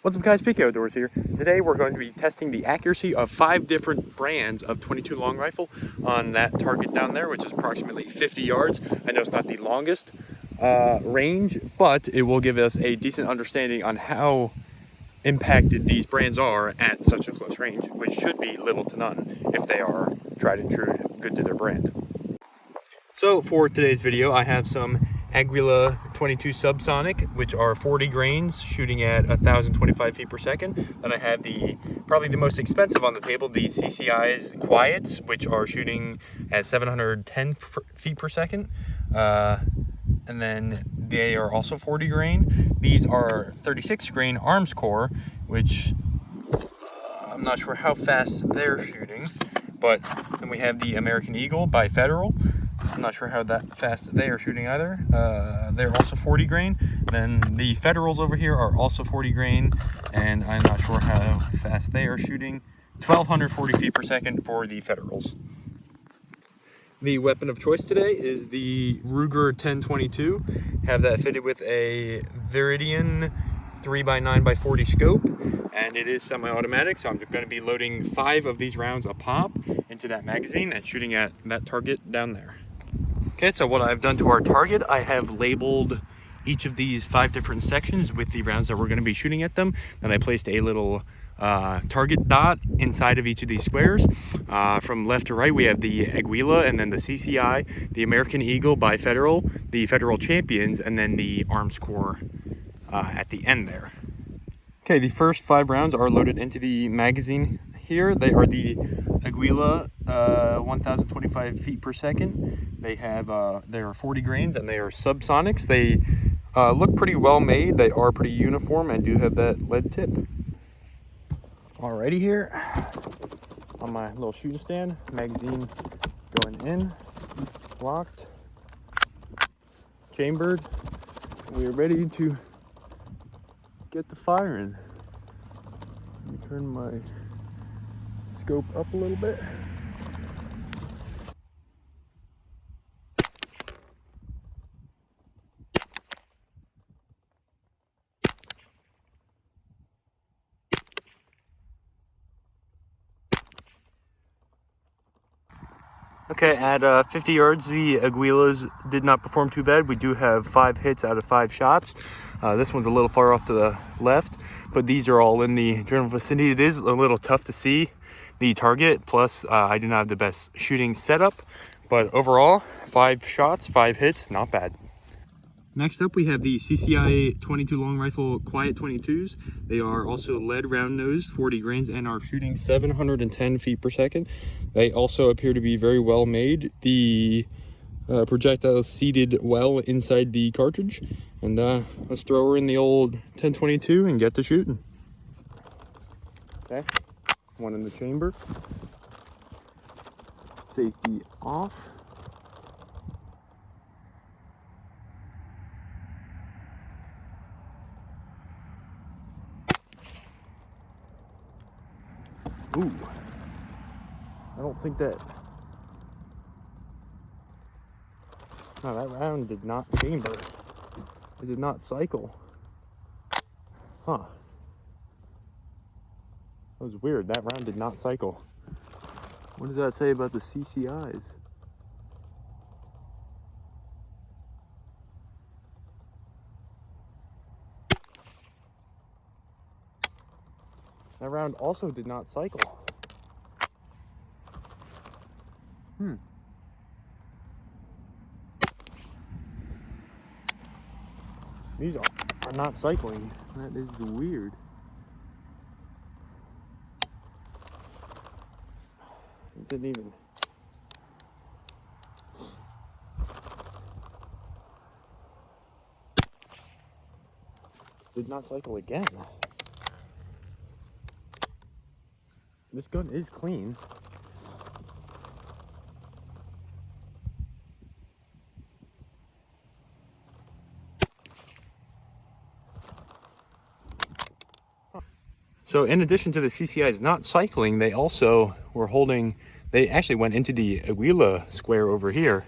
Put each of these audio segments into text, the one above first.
What's up guys, PK Outdoors here. Today we're going to be testing the accuracy of 5 different brands of 22 long rifle on that target down there, which is approximately 50 yards. I know it's not the longest range, but it will give us a decent understanding on how impacted these brands are at such a close range, which should be little to none if they are tried and true, good to their brand. So for today's video, I have some Aguila 22 subsonic, which are 40 grains shooting at 1,025 feet per second. Then I have probably the most expensive on the table, the CCI's Quiets, which are shooting at 710 feet per second. And then they are also 40 grain. These are 36 grain arms core, which I'm not sure how fast they're shooting. But then we have the American Eagle by Federal. I'm not sure how fast they are shooting either. They're also 40 grain. Then the Federals over here are also 40 grain, and I'm not sure how fast they are shooting. 1,240 feet per second for the Federals. The weapon of choice today is the Ruger 1022. Have that fitted with a Viridian 3x9x40 scope, and it is semi-automatic, so I'm going to be loading 5 of these rounds a pop into that magazine and shooting at that target down there. Okay, so what I've done to our target, I have labeled each of these 5 different sections with the rounds that we're going to be shooting at them, and I placed a little target dot inside of each of these squares. From left to right, we have the Aguila, and then the CCI, the American Eagle by Federal, the Federal Champions, and then the Arms Corps at the end there. Okay, the first 5 rounds are loaded into the magazine here. They are the Aguila 1,025 feet per second. They are 40 grains, and they are subsonics. They look pretty well made. They are pretty uniform and do have that lead tip. Alrighty, here on my little shooting stand, magazine going in, locked, chambered. We are ready to get the firing. Let me turn my scope up a little bit. Okay, at 50 yards, the Aguilas did not perform too bad. We do have 5 hits out of 5 shots. This one's a little far off to the left, but these are all in the general vicinity. It is a little tough to see the target, plus I do not have the best shooting setup, but overall, 5 shots, 5 hits, not bad. Next up, we have the CCI 22 long rifle Quiet 22s. They are also lead round nose, 40 grains, and are shooting 710 feet per second. They also appear to be very well made. The projectile is seated well inside the cartridge. And let's throw her in the old 1022 and get to shooting. Okay, one in the chamber. Safety off. Ooh, I don't think that, no, that round did not chamber. It did not cycle. Huh. That was weird, that round did not cycle. What does that say about the CCIs? That round also did not cycle. These are not cycling. That is weird. It didn't even. Did not cycle again. This gun is clean. So in addition to the CCIs not cycling, they also were holding, they actually went into the Aguila square over here.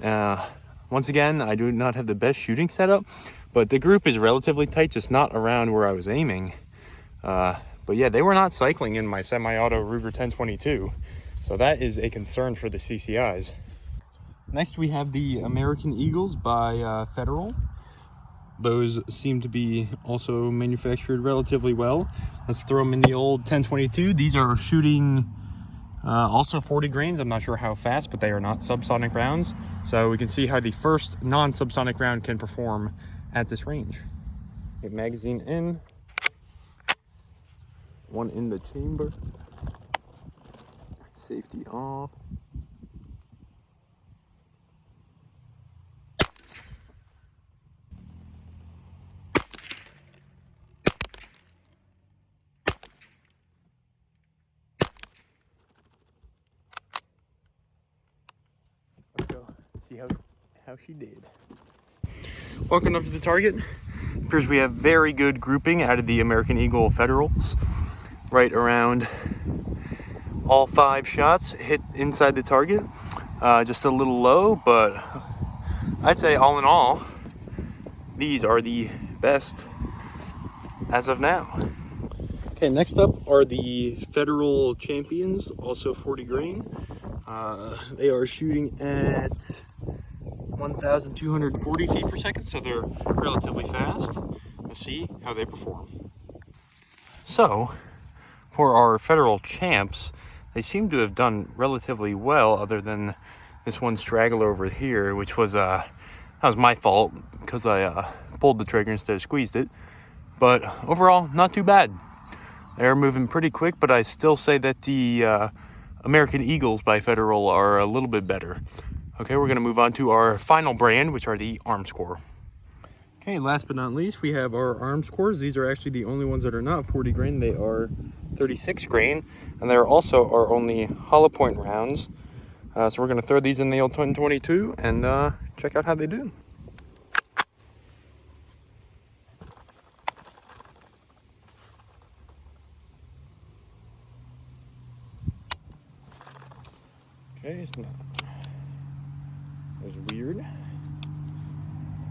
Once again, I do not have the best shooting setup, but the group is relatively tight, just not around where I was aiming. But yeah, they were not cycling in my semi-auto Ruger 1022. So that is a concern for the CCIs. Next we have the American Eagles by Federal. Those seem to be also manufactured relatively well. Let's throw them in the old 1022. These are shooting also 40 grains. I'm not sure how fast, but they are not subsonic rounds. So we can see how the first non-subsonic round can perform at this range. Get magazine in. One in the chamber. Safety off. Let's go see how she did. Walking up to the target. Appears we have very good grouping out of the American Eagle Federals. Right around all 5 shots hit inside the target. Just a little low, but I'd say all in all, these are the best as of now. Okay, next up are the Federal Champions, also 40 grain. They are shooting at 1,240 feet per second, so they're relatively fast. Let's see how they perform. So, for our Federal Champs, they seem to have done relatively well, other than this one straggler over here, which was that was my fault because I pulled the trigger instead of squeezed it. But overall, not too bad. They're moving pretty quick, but I still say that the American Eagles by Federal are a little bit better. Okay, we're going to move on to our final brand, which are the Armscore. Okay, last but not least, we have our Armscores. These are actually the only ones that are not 40 grain. They are 36 grain, and they're also our only hollow point rounds. So we're going to throw these in the old 1022 and check out how they do. Okay, that was weird.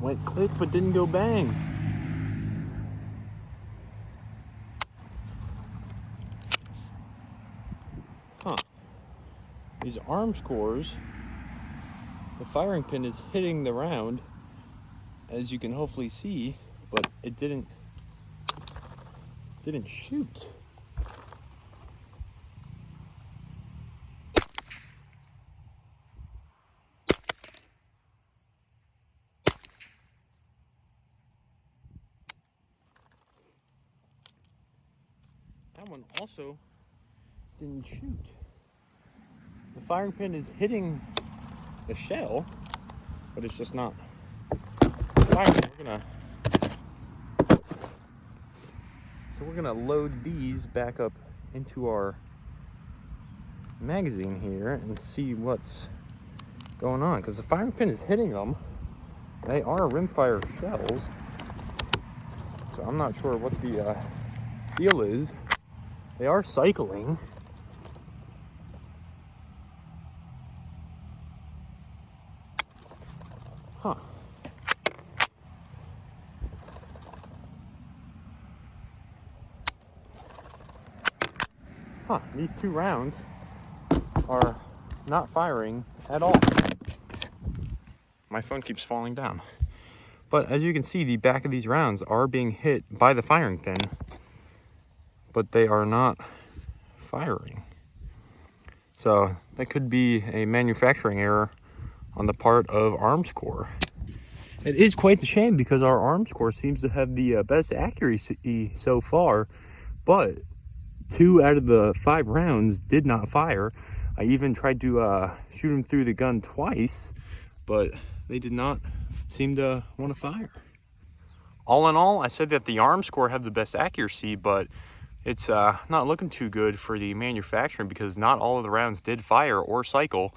Went click but didn't go bang. Huh. These Armscores, the firing pin is hitting the round, as you can hopefully see, but it didn't shoot. That one also didn't shoot. The firing pin is hitting the shell, but it's just not firing. We're gonna load these back up into our magazine here and see what's going on, because the firing pin is hitting them. They are rimfire shells, so I'm not sure what the deal is. They are cycling. Huh. Huh, these 2 rounds are not firing at all. My phone keeps falling down. But as you can see, the back of these rounds are being hit by the firing pin, but they are not firing. So that could be a manufacturing error on the part of Armscore. It is quite a shame, because our Armscore seems to have the best accuracy so far, but 2 out of the 5 rounds did not fire. I even tried to shoot them through the gun twice, but they did not seem to want to fire. All in all, I said that the Armscore have the best accuracy, but it's not looking too good for the manufacturing, because not all of the rounds did fire or cycle.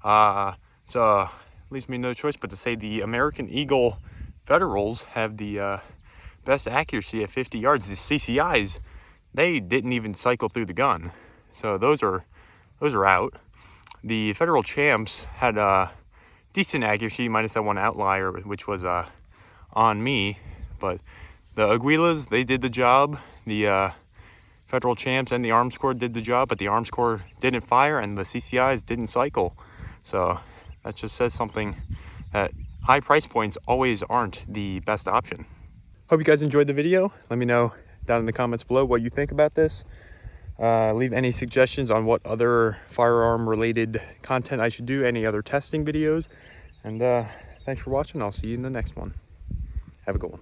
So leaves me no choice but to say the American Eagle Federals have the best accuracy at 50 yards. The CCIs, they didn't even cycle through the gun, so those are out. The Federal Champs had decent accuracy, minus that one outlier, which was on me. But the Aguilas, they did the job. The federal champs and the Arms Corps did the job, but the Arms Corps didn't fire and the CCIs didn't cycle. So that just says something, that high price points always aren't the best option. Hope you guys enjoyed the video. Let me know down in the comments below what you think about this. Leave any suggestions on what other firearm related content I should do, any other testing videos. And thanks for watching. I'll see you in the next one. Have a good one.